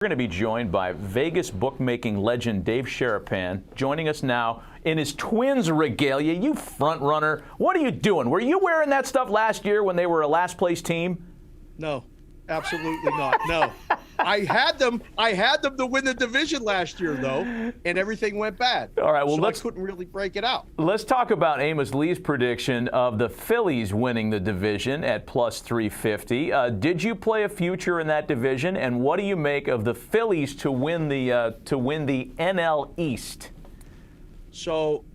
We're going to be joined by Vegas bookmaking legend Dave Sharapan, joining us now in his Twins regalia. You front runner, what are you doing? Were you wearing that stuff last year when they were a last place team? No, absolutely not. No. I had them to win the division last year, though, and everything went bad. All right, well, so I couldn't really break it out. Let's talk about Amos Lee's prediction of the Phillies winning the division at plus 350. Did you play a future in that division, and what do you make of the Phillies to win the NL East? So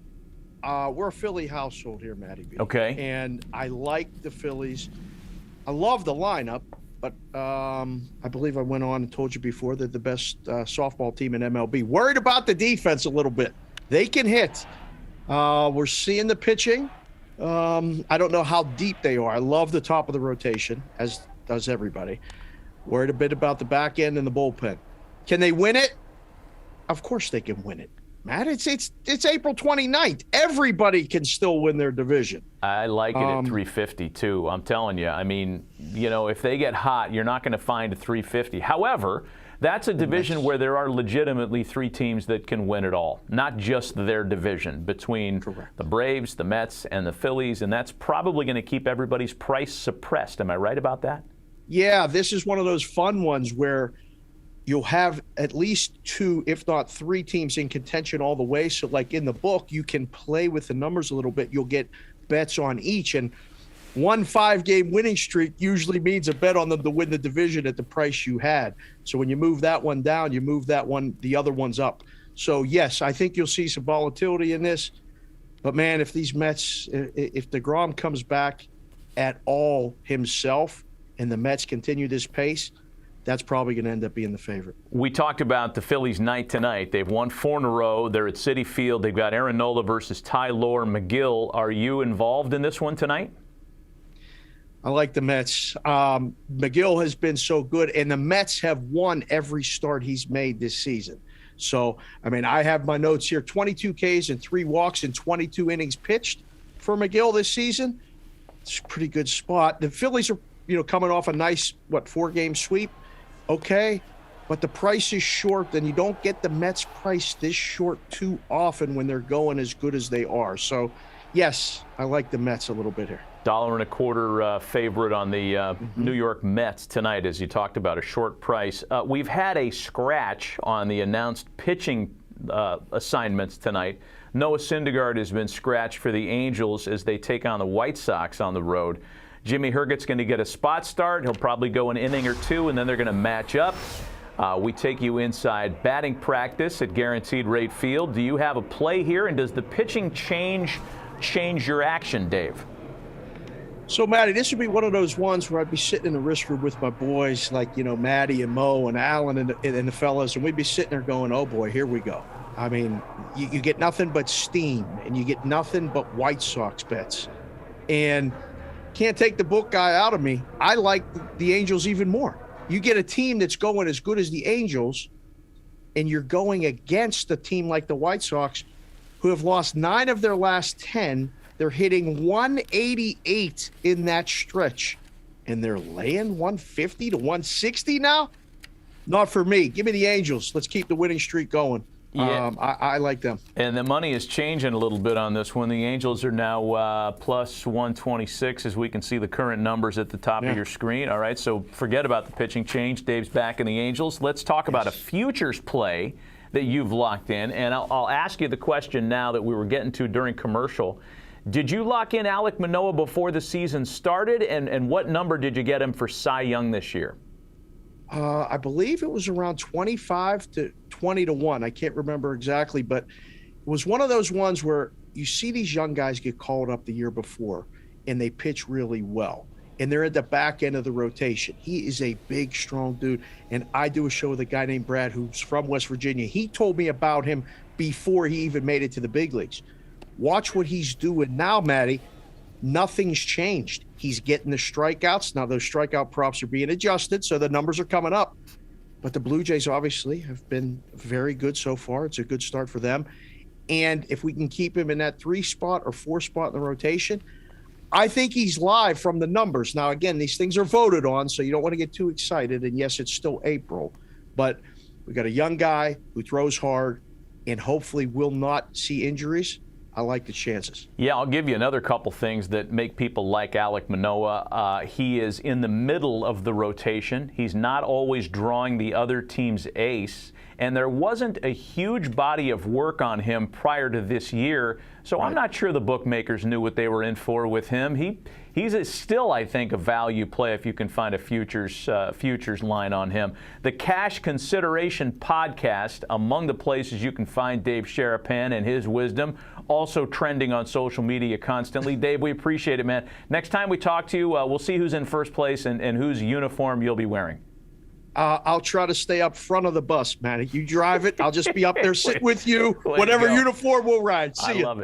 we're a Philly household here, Matty B. Okay. And I like the Phillies. I love the lineup. But I believe I went on and told you before they're the best softball team in MLB. Worried about the defense a little bit. They can hit. We're seeing the pitching. I don't know how deep they are. I love the top of the rotation, as does everybody. Worried a bit about the back end and the bullpen. Can they win it? Of course they can win it. Matt, it's April 29th. Everybody can still win their division. I like it at 350, too. I'm telling you. I mean, you know, if they get hot, you're not going to find a 350. However, that's a division where there are legitimately three teams that can win it all, not just their division, between the Braves, the Mets, and the Phillies, and that's probably going to keep everybody's price suppressed. Am I right about that? Yeah, this is one of those fun ones where you'll have at least two, if not three teams in contention all the way. So like in the book, you can play with the numbers a little bit. You'll get bets on each. And 1 5-game winning streak usually means a bet on them to win the division at the price you had. So when you move that one down, you move that one, the other one's up. So yes, I think you'll see some volatility in this. But man, if these Mets, if DeGrom comes back at all himself and the Mets continue this pace, that's probably going to end up being the favorite. We talked about the Phillies night tonight. They've won 4 in a row. They're at Citi Field. They've got Aaron Nola versus Ty Lore McGill. Are you involved in this one tonight? I like the Mets. McGill has been so good, and the Mets have won every start he's made this season. So, I mean, I have my notes here. 22 Ks and 3 walks in 22 innings pitched for McGill this season. It's a pretty good spot. The Phillies are, coming off a nice, 4-game sweep. Okay, but the price is short, and you don't get the Mets price this short too often when they're going as good as they are. So, yes, I like the Mets a little bit here. $1.25 favorite on the New York Mets tonight, as you talked about, a short price. We've had a scratch on the announced pitching assignments tonight. Noah Syndergaard has been scratched for the Angels as they take on the White Sox on the road. Jimmy Herget's going to get a spot start. He'll probably go an inning or two, and then they're going to match up. We take you inside batting practice at Guaranteed Rate Field. Do you have a play here, and does the pitching change your action, Dave? So, Matty, this would be one of those ones where I'd be sitting in the risk room with my boys, like, Matty and Mo and Alan and the fellas, and we'd be sitting there going, oh, boy, here we go. I mean, you get nothing but steam, and you get nothing but White Sox bets. And can't take the book guy out of me. I like the Angels even more. You get a team that's going as good as the Angels, and you're going against a team like the White Sox, who have lost 9 of their last 10. They're hitting 188 in that stretch, and they're laying 150 to 160 now? Not for me. Give me the Angels. Let's keep the winning streak going. Yeah. I like them. And the money is changing a little bit on this one. The Angels are now plus 126, as we can see the current numbers at the top of your screen. All right, so forget about the pitching change. Dave's back in the Angels. Let's talk about a futures play that you've locked in. And I'll ask you the question now that we were getting to during commercial. Did you lock in Alek Manoah before the season started? And what number did you get him for Cy Young this year? I believe it was around 25 to 20 to 1. I can't remember exactly, but it was one of those ones where you see these young guys get called up the year before and they pitch really well. And they're at the back end of the rotation. He is a big, strong dude. And I do a show with a guy named Brad who's from West Virginia. He told me about him before he even made it to the big leagues. Watch what he's doing now, Matty. Nothing's changed. He's getting the strikeouts. Now, those strikeout props are being adjusted, so the numbers are coming up. But the Blue Jays obviously have been very good so far. It's a good start for them. And if we can keep him in that 3 spot or 4 spot in the rotation, I think he's live from the numbers. Now, again, these things are voted on, so you don't want to get too excited. And yes, it's still April. But We got a young guy who throws hard and hopefully will not see injuries. I like the chances. Yeah, I'll give you another couple things that make people like Alek Manoah. He is in the middle of the rotation. He's not always drawing the other team's ace. And there wasn't a huge body of work on him prior to this year, so I'm not sure the bookmakers knew what they were in for with him. He's still, I think, a value play if you can find a futures line on him. The Cash Consideration podcast, among the places you can find Dave Sharapan and his wisdom, also trending on social media constantly. Dave, we appreciate it, man. Next time we talk to you, we'll see who's in first place and whose uniform you'll be wearing. I'll try to stay up front of the bus, man. You drive it. I'll just be up there sitting with you. Way to Whatever go. uniform we'll ride. See I you. love it.